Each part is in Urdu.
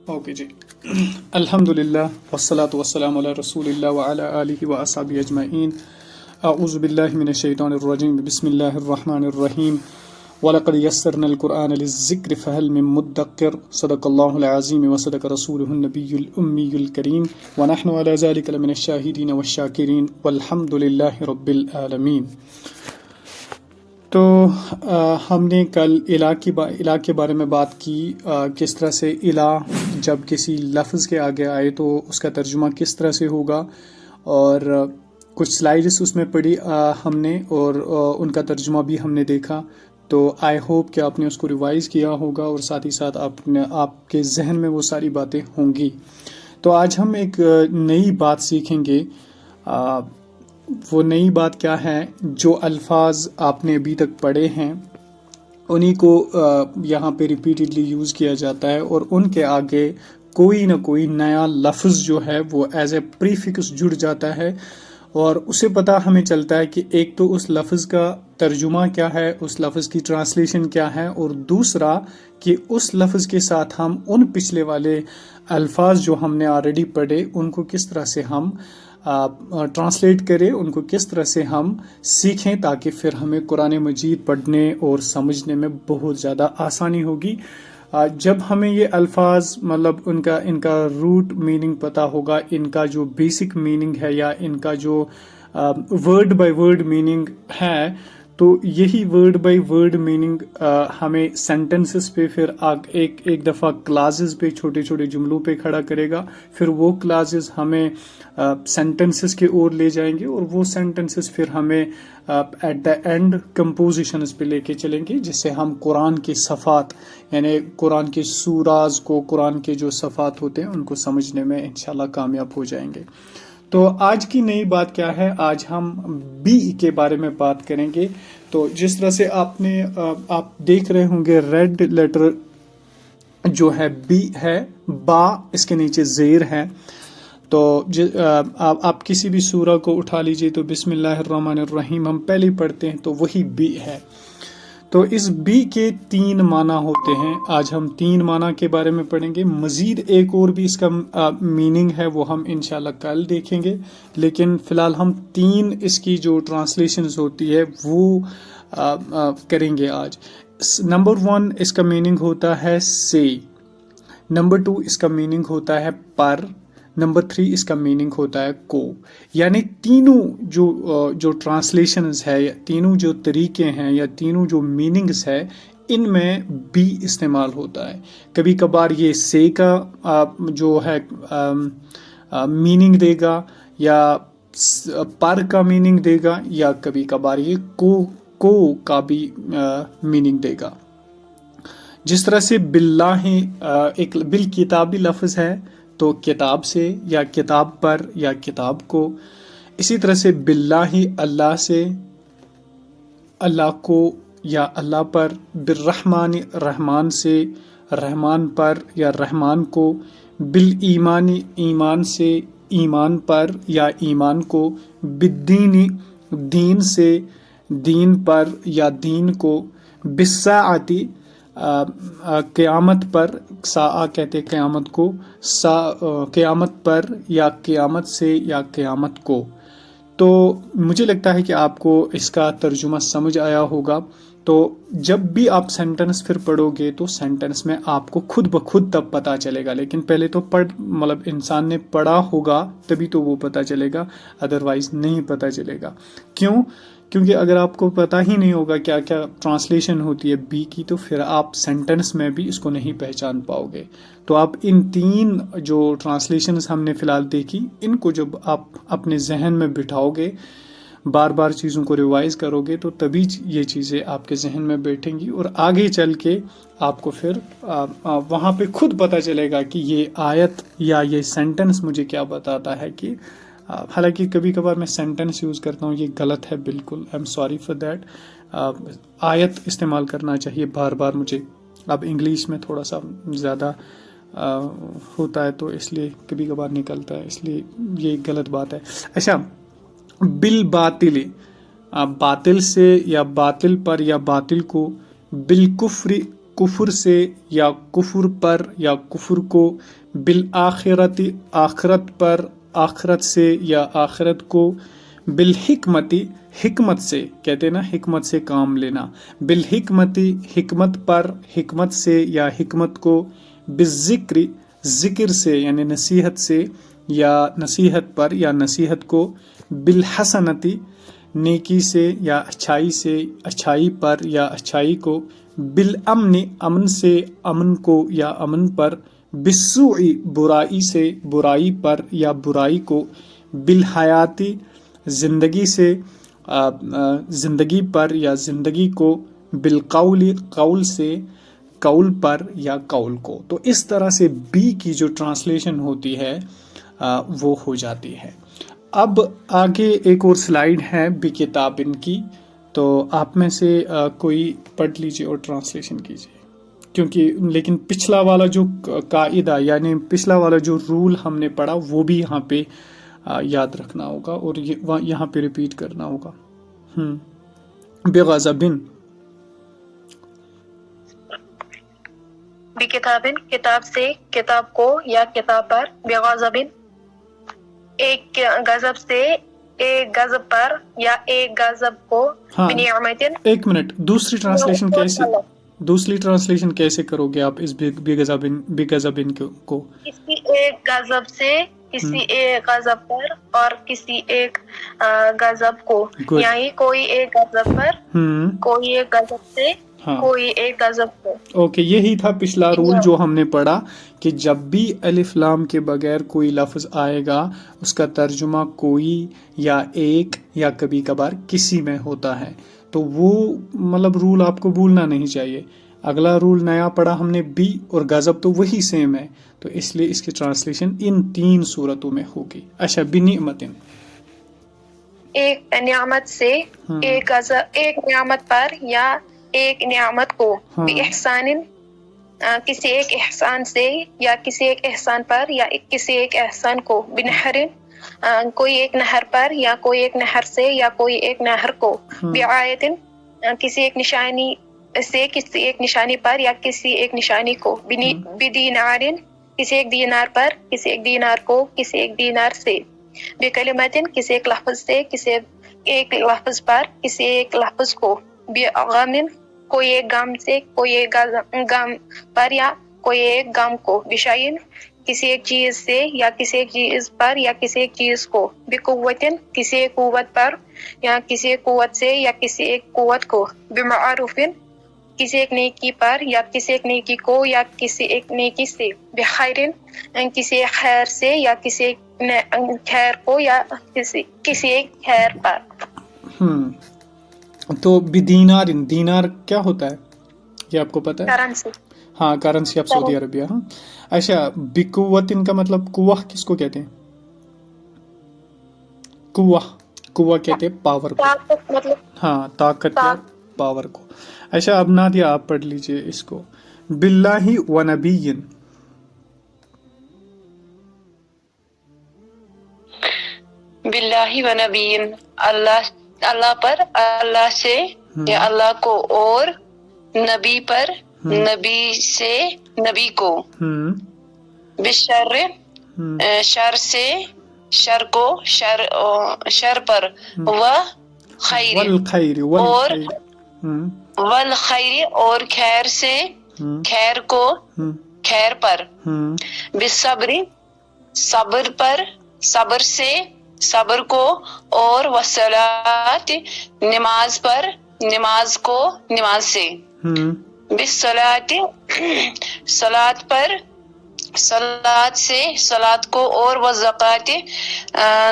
اوکے جی. الحمدللہ والصلاة والسلام علی رسول اللہ وعلی آلہ واصحابہ اجمعین. اعوذ باللہ من الشیطان الرجیم. بسم اللہ الرحمن الرحیم. وَلَقَدْ يَسَّرْنَا الْقُرْآنَ لِلذِّكْرِ فَهَلْ مِن مُّدَّكِّرٍ صدق اللہ العظیم وصدق رسولہ النبی الأمی الکریم ونحن علی ذلک لمن الشاہدین والشاکرین والحمد للہ رب العالمین. تو ہم نے کل الہ کے بارے میں بات کی، کس طرح سے الہ جب کسی لفظ کے آگے آئے تو اس کا ترجمہ کس طرح سے ہوگا، اور کچھ سلائیڈس اس میں پڑھی ہم نے، اور ان کا ترجمہ بھی ہم نے دیکھا. تو آئی ہوپ کہ آپ نے اس کو ریوائز کیا ہوگا اور ساتھ ہی ساتھ آپ کے ذہن میں وہ ساری باتیں ہوں گی. تو آج ہم ایک نئی بات سیکھیں گے. وہ نئی بات کیا ہے؟ جو الفاظ آپ نے ابھی تک پڑھے ہیں انہی کو یہاں پہ ریپیٹڈلی یوز کیا جاتا ہے، اور ان کے آگے کوئی نہ کوئی نیا لفظ جو ہے وہ ایز اے پریفکس جڑ جاتا ہے، اور اسے پتہ ہمیں چلتا ہے کہ ایک تو اس لفظ کا ترجمہ کیا ہے، اس لفظ کی ٹرانسلیشن کیا ہے، اور دوسرا کہ اس لفظ کے ساتھ ہم ان پچھلے والے الفاظ جو ہم نے آلریڈی پڑھے ان کو کس طرح سے ہم ٹرانسلیٹ کریں، ان کو کس طرح سے ہم سیکھیں، تاکہ پھر ہمیں قرآن مجید پڑھنے اور سمجھنے میں بہت زیادہ آسانی ہوگی. جب ہمیں یہ الفاظ مطلب ان کا روٹ میننگ پتہ ہوگا، ان کا جو بیسک میننگ ہے یا ان کا جو ورڈ بائی ورڈ میننگ ہے، تو یہی ورڈ بائی ورڈ میننگ ہمیں سینٹنسز پہ پھر ایک دفعہ کلازز پہ، چھوٹے چھوٹے جملوں پہ کھڑا کرے گا. پھر وہ کلازز ہمیں سینٹنسز کے اور لے جائیں گے، اور وہ سینٹنسز پھر ہمیں ایٹ دا اینڈ کمپوزیشنز پہ لے کے چلیں گے، جس سے ہم قرآن کے صفات یعنی قرآن کے سوراز کو، قرآن کے جو صفات ہوتے ہیں ان کو سمجھنے میں انشاءاللہ کامیاب ہو جائیں گے. تو آج کی نئی بات کیا ہے؟ آج ہم بی کے بارے میں بات کریں گے. تو جس طرح سے آپ دیکھ رہے ہوں گے ریڈ لیٹر جو ہے بی ہے، با اس کے نیچے زیر ہے. تو آپ کسی بھی سورہ کو اٹھا لیجئے تو بسم اللہ الرحمن الرحیم ہم پہلے پڑھتے ہیں، تو وہی بی ہے. تو اس بی کے 3 معنی ہوتے ہیں. آج ہم 3 معنی کے بارے میں پڑھیں گے. مزید ایک اور بھی اس کا میننگ ہے، وہ ہم انشاءاللہ کل دیکھیں گے، لیکن فی الحال ہم 3 اس کی جو ٹرانسلیشنز ہوتی ہے وہ کریں گے آج. نمبر 1 اس کا میننگ ہوتا ہے سے. نمبر 2 اس کا میننگ ہوتا ہے پر. نمبر 3 اس کا میننگ ہوتا ہے کو. یعنی تینوں جو ٹرانسلیشنز ہے، یا تینوں جو طریقے ہیں، یا تینوں جو میننگز ہے، ان میں بی استعمال ہوتا ہے. کبھی کبھار یہ سے کا جو ہے میننگ دے گا، یا پر کا میننگ دے گا، یا کبھی کبھار یہ کو کا بھی میننگ دے گا. جس طرح سے باللہ ایک بالکتابی لفظ ہے، تو کتاب سے، یا کتاب پر، یا کتاب کو. اسی طرح سے باللہ اللہ سے، اللہ کو یا اللہ پر. بالرحمن رحمان سے، رحمان پر یا رحمان کو. بالایمان ایمان سے، ایمان پر یا ایمان کو. بالدین دین سے، دین پر یا دین کو. بالساعۃ قیامت پر، ساعہ کہتے قیامت کو، قیامت پر یا قیامت سے یا قیامت کو. تو مجھے لگتا ہے کہ آپ کو اس کا ترجمہ سمجھ آیا ہوگا. تو جب بھی آپ سینٹنس پھر پڑھو گے تو سینٹنس میں آپ کو خود بخود تب پتہ چلے گا، لیکن پہلے تو مطلب انسان نے پڑھا ہوگا تبھی تو وہ پتہ چلے گا، ادروائز نہیں پتہ چلے گا. کیونکہ اگر آپ کو پتہ ہی نہیں ہوگا کیا کیا ٹرانسلیشن ہوتی ہے بی کی، تو پھر آپ سینٹنس میں بھی اس کو نہیں پہچان پاؤ گے. تو آپ ان 3 جو ٹرانسلیشنز ہم نے فی الحال دیکھی، ان کو جب آپ اپنے ذہن میں بٹھاؤ گے، بار بار چیزوں کو ریوائز کرو گے، تو تبھی یہ چیزیں آپ کے ذہن میں بیٹھیں گی، اور آگے چل کے آپ کو پھر وہاں پہ خود پتہ چلے گا کہ یہ آیت یا یہ سینٹنس مجھے کیا بتاتا ہے. کہ حالانکہ کبھی کبھار میں سینٹنس یوز کرتا ہوں، یہ غلط ہے بالکل، I am sorry for that. آیت استعمال کرنا چاہیے بار بار مجھے. اب انگلش میں تھوڑا سا زیادہ ہوتا ہے، تو اس لیے کبھی کبھار نکلتا ہے، اس لیے یہ غلط بات ہے. اچھا، بالباطل باطل سے یا باطل پر یا باطل کو. بالکفر کفر سے یا کفر پر یا کفر کو، بالآخرت آخرت پر، آخرت سے یا آخرت کو، بالحکمتی حکمت سے، کہتے ہیں نا حکمت سے کام لینا، بالحکمتی حکمت پر، حکمت سے یا حکمت کو، بالذکر ذکر سے یعنی نصیحت سے یا نصیحت پر یا نصیحت کو، بالحسنتی نیکی سے یا اچھائی سے، اچھائی پر یا اچھائی کو، بالامن امن سے امن کو یا امن پر، بالسوء برائی سے برائی پر یا برائی کو، بالحیاتی زندگی سے زندگی پر یا زندگی کو، بالقول قول سے قول پر یا قول کو۔ تو اس طرح سے بی کی جو ٹرانسلیشن ہوتی ہے وہ ہو جاتی ہے۔ اب آگے ایک اور سلائیڈ ہے بی کتابن کی، تو آپ میں سے کوئی پڑھ لیجیے اور ٹرانسلیشن کیجیے، کیونکہ لیکن پچھلا والا جو قاعدہ یعنی پچھلا والا جو رول ہم نے پڑھا وہ بھی یہاں پہ یاد رکھنا ہوگا اور یہاں پہ ریپیٹ کرنا ہوگا۔ بغضبن بکتابن کتاب سے، کتاب کو یا کتاب پر، بغضبن ایک غضب سے، ایک غضب پر یا ایک غضب کو، بنعمتن ایک منٹ، دوسری ٹرانسلیشن کیسے کرو گے آپ اس بغضبن کو؟ کسی ایک غضب سے، کسی ایک غضب پر اور کسی ایک غضب کو، یعنی کوئی ایک غضب پر، کوئی ایک غضب سے، کوئی ایک غضب کو۔ اوکے، یہی تھا پچھلا رول جو ہم نے پڑھا کہ جب بھی الف لام کے بغیر کوئی لفظ آئے گا اس کا ترجمہ کوئی یا ایک یا کبھی کبھار کسی میں ہوتا ہے، تو وہ مطلب رول آپ کو بھولنا نہیں چاہیے۔ اگلا رول نیا پڑھا ہم نے بی اور غضب تو وہی سیم ہے، تو اس لیے اس کی ٹرانسلیشن ان تین صورتوں میں ہوگی۔ اچھا، بنعمتن ایک نعمت سے، ایک نعمت پر یا ایک نعمت کو، بِإِحْسَانٍ کسی ایک احسان سے یا کسی ایک احسان پر یا کسی ایک احسان کو، بِنَحْرٍ کوئی ایک نہر پر یا کوئی ایک نہر سے یا کوئی ایک نہر کو، بِآیَةٍ کسی ایک نشانی سے کسی ایک نشانی پر یا کسی ایک نشانی کو، بِدِینَارٍ کسی ایک دینار پر کسی ایک دینار کو کسی ایک دینار سے، بِکَلِمَةٍ کسی ایک لفظ سے کسی ایک لفظ پر کسی ایک لفظ کو، بِغَمٍ کوئی ایک غم سے کوئی ایک غم پر یا کوئی ایک غم کو، بِشَیْءٍ کسی ایک چیز سے یا کسی ایک چیز پر یا کسی ایک چیز کو، بِقُوَّةٍ کسی ایک قوت پر یا کسی ایک قوت سے یا کسی ایک قوت کو، بِمَعْرُوفٍ کسی ایک نیکی پر یا کسی ایک نیکی کو یا کسی ایک نیکی سے، بِخَیْرٍ کسی ایک خیر سے یا کسی ایک خیر کو یا کسی ایک خیر پر۔ تو بدینار، دینار کیا ہوتا ہے یہ آپ کو پتا ہے؟ کرنسی۔ ہاں، کرنسی آف سعودی عربیہ۔ ہاں، اچھا، بقوتن کا مطلب قوہ کس کو کہتے ہیں؟ قوہ کہتے ہیں پاور کو، ہاں طاقت یا پاور کو۔ اچھا، اب نادیہ آپ پڑھ لیجئے اس کو، باللہ و نبی، باللہ و نبی اللہ پر، اللہ سے یا اللہ کو، اور نبی پر نبی سے نبی کو، بشر شر سے شر کو، شر پر، و خیر اور والخیر اور خیر سے خیر کو، خیر پر، بالصبر صبر پر، صبر سے صبر کو، اور والصلاۃ نماز پر، نماز کو، نماز سے، بالصلاۃ صلاۃ پر، صلاۃ سے صلاۃ کو، اور والزکوٰۃ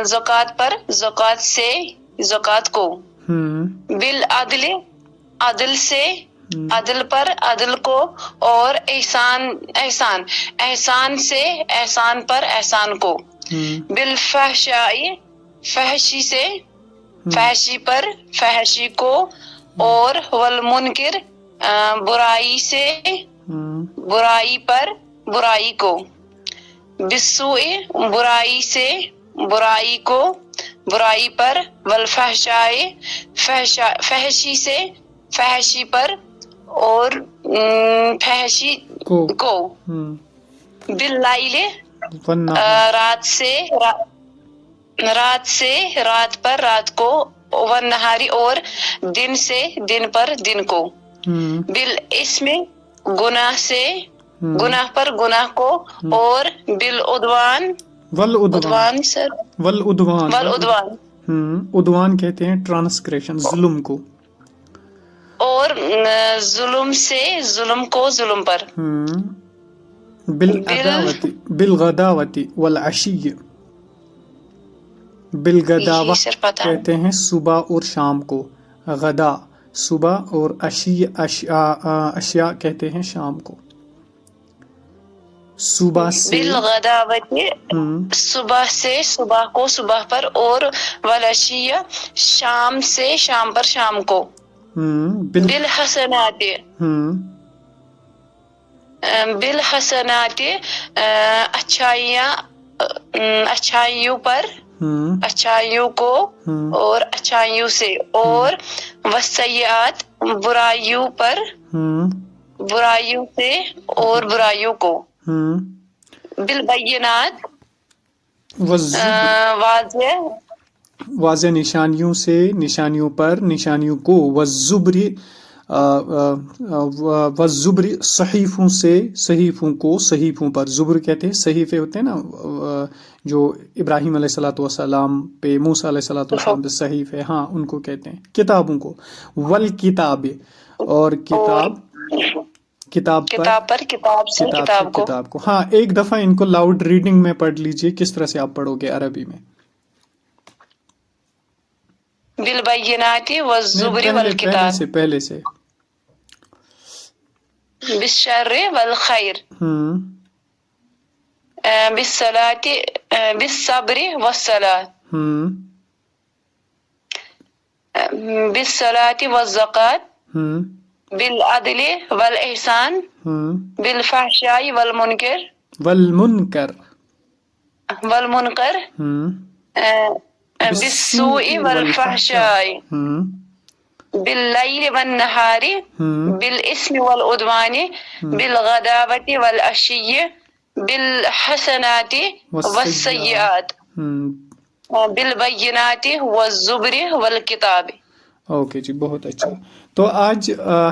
زکوٰۃ پر، زکوٰۃ سے زکوٰۃ کو، بالعدل عدل سے عدل پر، عدل کو، اور احسان سے احسان پر، احسان کو، بالفحشاء فحشی سے فحشی پر، فحشی کو، اور والمنکر برائی سے برائی پر، برائی کو، بالسوء برائی سے برائی کو، برائی پر، والفحشاء فحشی سے فحشی پر، اور فحشی کو باللیل رات پر رات کو والنہاری اور دن سے دن پر دن کو بالاسم گناہ پر گناہ کو اور بالعدوان عدوان کہتے ہیں ٹرانسگریشن ظلم کو اور ظلم سے ظلم کو ظلم پر بالغداوتی والعشی بالغداوہ کہتے ہیں صبح اور شام کو غدا صبح اور اشیاء کہتے ہیں شام کو صبح سے بالغداوتی صبح سے صبح کو صبح پر اور والعشی شام سے شام پر شام کو بالحسنات اچھائیوں پر اچھائیوں کو اور اچھائیوں سے اور والسیئات برائیوں پر برائیوں سے اور برائیوں کو بالبینات واضح نشانیوں سے نشانیوں پر نشانیوں کو والزبر صحیفوں سے صحیفوں کو صحیفوں پر زبر کہتے ہیں صحیفے ہوتے ہیں نا جو ابراہیم علیہ الصلوۃ والسلام پہ موسیٰ علیہ الصلوۃ والسلام پہ صحیفے ہاں ان کو کہتے ہیں کتابوں کو والکتاب اور کتاب پر کتاب کو ہاں ایک دفعہ ان کو لاؤڈ ریڈنگ میں پڑھ لیجئے کس طرح سے آپ پڑھو گے عربی میں بالبینات والزبر والکتاب پہلے سے بالشر والخیر بالصبر والصلاة بالصلاة والزکاة بالعدل والإحسان بالفحشاء والمنکر بالسوء والفحشاء باللیل والنہار بالاسم والعدوان بالغداوة والعشی بالحسنات والسیئات بالبینات والزبر والکتاب. اوکے جی بہت اچھا. تو آج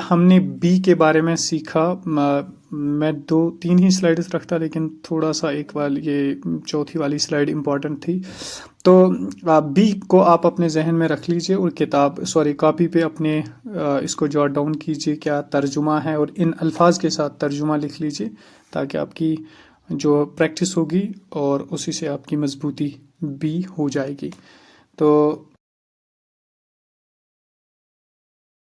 ہم نے بی کے بارے میں سیکھا. میں 2-3 ہی سلائڈز رکھتا لیکن تھوڑا سا ایک والی یہ چوتھی والی سلائڈ امپورٹنٹ تھی. تو بی کو آپ اپنے ذہن میں رکھ لیجئے اور کاپی پہ اپنے اس کو جاٹ ڈاؤن کیجئے کیا ترجمہ ہے اور ان الفاظ کے ساتھ ترجمہ لکھ لیجئے تاکہ آپ کی جو پریکٹس ہوگی اور اسی سے آپ کی مضبوطی بھی ہو جائے گی. تو